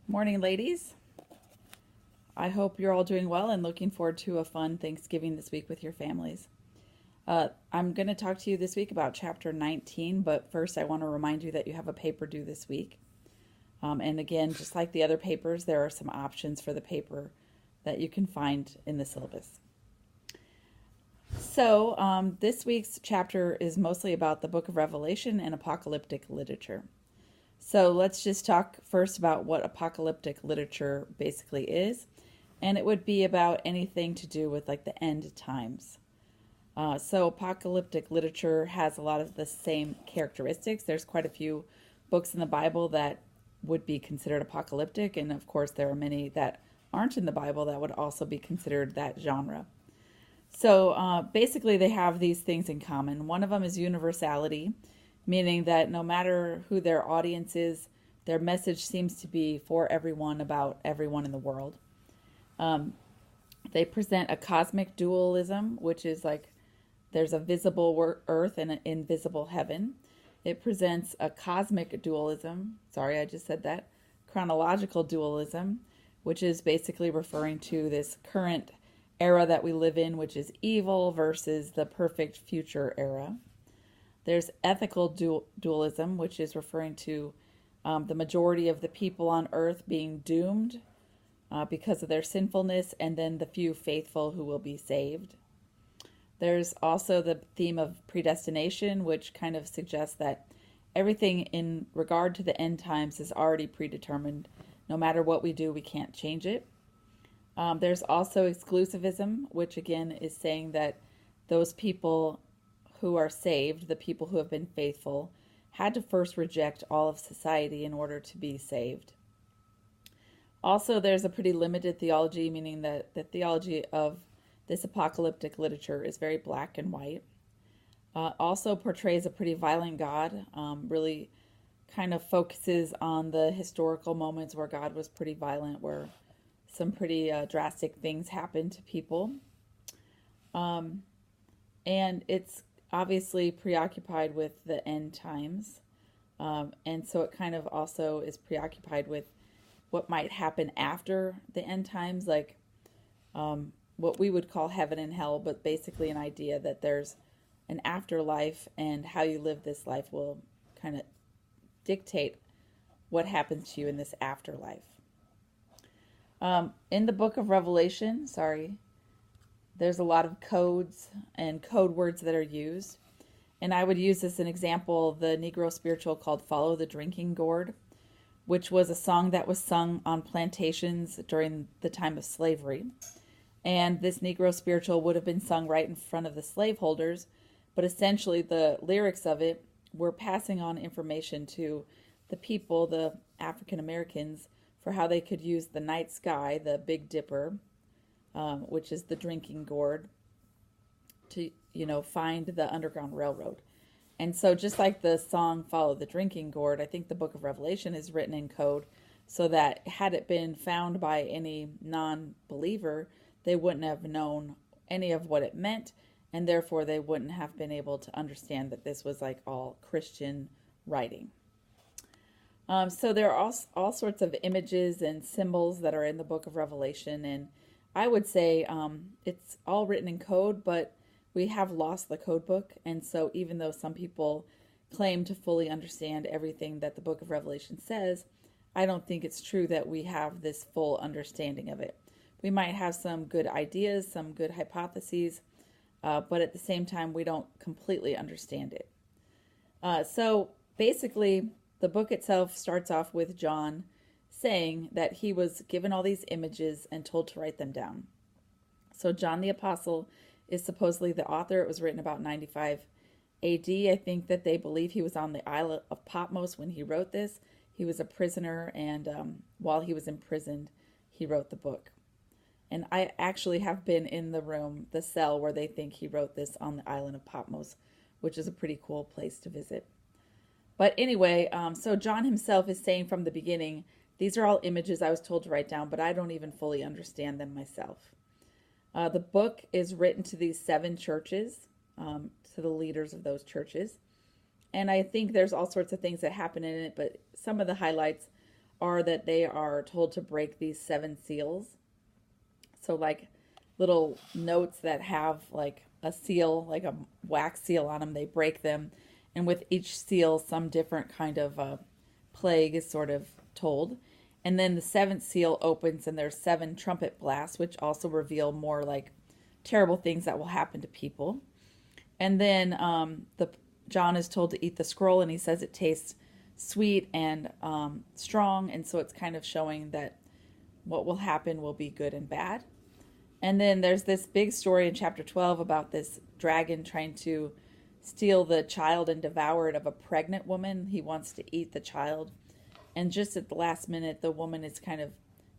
Morning, ladies. I hope you're all doing well and looking forward to a fun Thanksgiving this week with your families. I'm going to talk to you this week about chapter 19, but first I want to remind you that you have a paper due this week. And again, just like the other papers, there are some options for the paper that you can find in the syllabus. So this week's chapter is mostly about the book of Revelation and apocalyptic literature. So let's just talk first about what apocalyptic literature basically is. And it would be about anything to do with like the end times. So apocalyptic literature has a lot of the same characteristics. There's quite a few books in the Bible that would be considered apocalyptic. And of course, there are many that aren't in the Bible that would also be considered that genre. So basically, they have these things in common. One of them is universality, meaning that no matter who their audience is, their message seems to be for everyone, about everyone in the world. They present a cosmic dualism, which is like there's a visible earth and an invisible heaven. It presents a cosmic dualism. Sorry, I just said that. Chronological dualism, which is basically referring to this current era that we live in, which is evil versus the perfect future era. There's ethical dualism, which is referring to the majority of the people on earth being doomed because of their sinfulness, and then the few faithful who will be saved. There's also the theme of predestination, which kind of suggests that everything in regard to the end times is already predetermined. No matter what we do, we can't change it. There's also exclusivism, which again is saying that those people who are saved, the people who have been faithful, had to first reject all of society in order to be saved. Also, there's a pretty limited theology, meaning that the theology of this apocalyptic literature is very black and white. Also portrays a pretty violent God, really kind of focuses on the historical moments where God was pretty violent, where some pretty drastic things happened to people. And it's obviously preoccupied with the end times. And so it kind of also is preoccupied with what might happen after the end times, like what we would call heaven and hell, but basically an idea that there's an afterlife, and how you live this life will kind of dictate what happens to you in this afterlife. In the book of Revelation, there's a lot of codes and code words that are used. And I would use as an example the Negro spiritual called Follow the Drinking Gourd, which was a song that was sung on plantations during the time of slavery. And this Negro spiritual would have been sung right in front of the slaveholders, but essentially the lyrics of it were passing on information to the people, the African Americans, for how they could use the night sky, the Big Dipper, which is the drinking gourd, to find the Underground Railroad. And so just like the song Follow the Drinking Gourd, I think the book of Revelation is written in code so that had it been found by any non-believer, they wouldn't have known any of what it meant, and therefore they wouldn't have been able to understand that this was like all Christian writing. So there are all sorts of images and symbols that are in the book of Revelation, and I would say it's all written in code, but we have lost the code book, and so even though some people claim to fully understand everything that the book of Revelation says, I don't think it's true that we have this full understanding of it. We might have some good ideas, some good hypotheses, but at the same time, we don't completely understand it. So basically, the book itself starts off with John saying that he was given all these images and told to write them down. So John the Apostle is supposedly the author. It was written about 95 AD. I think that they believe he was on the island of Patmos when he wrote this. He was a prisoner, and while he was imprisoned, he wrote the book. And I actually have been in the cell where they think he wrote this on the island of Patmos, which is a pretty cool place to visit. But anyway, so John himself is saying from the beginning, these are all images I was told to write down, but I don't even fully understand them myself. The book is written to these 7 churches, to the leaders of those churches. And I think there's all sorts of things that happen in it, but some of the highlights are that they are told to break these 7 seals. So like little notes that have like a seal, like a wax seal on them, they break them. And with each seal, some different kind of plague is sort of told. And then the 7th seal opens and there's 7 trumpet blasts, which also reveal more like terrible things that will happen to people. And then John is told to eat the scroll, and he says it tastes sweet and strong, and so it's kind of showing that what will happen will be good and bad. And then there's this big story in chapter 12 about this dragon trying to steal the child and devour it of a pregnant woman. He wants to eat the child. And just at the last minute, the woman is kind of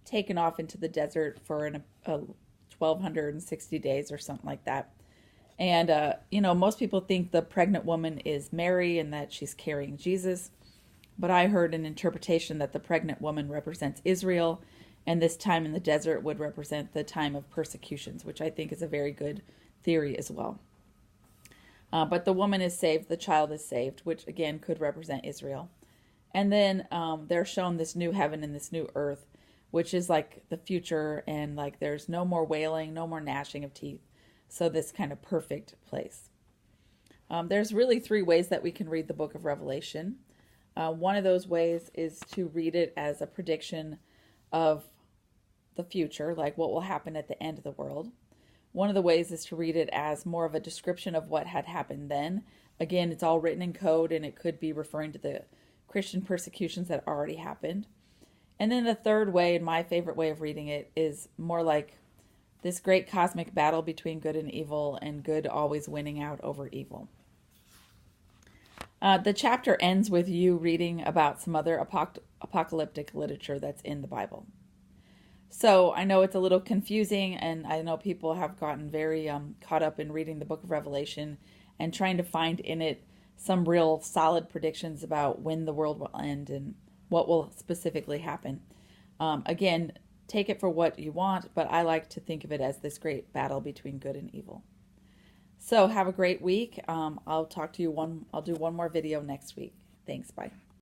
taken off into the desert for 1,260 days or something like that. And, most people think the pregnant woman is Mary and that she's carrying Jesus. But I heard an interpretation that the pregnant woman represents Israel, and this time in the desert would represent the time of persecutions, which I think is a very good theory as well. But the woman is saved, the child is saved, which again could represent Israel. And then they're shown this new heaven and this new earth, which is like the future, and like there's no more wailing, no more gnashing of teeth. So this kind of perfect place. There's really 3 ways that we can read the book of Revelation. One of those ways is to read it as a prediction of the future, like what will happen at the end of the world. One of the ways is to read it as more of a description of what had happened then. Again, it's all written in code, and it could be referring to the Christian persecutions that already happened. And then the third way, and my favorite way of reading it, is more like this great cosmic battle between good and evil, and good always winning out over evil. The chapter ends with you reading about some other apocalyptic literature that's in the Bible. So I know it's a little confusing, and I know people have gotten very caught up in reading the book of Revelation and trying to find in it some real solid predictions about when the world will end and what will specifically happen. Again, take it for what you want, but I like to think of it as this great battle between good and evil. So have a great week. I'll talk to you I'll do one more video next week. Thanks. Bye.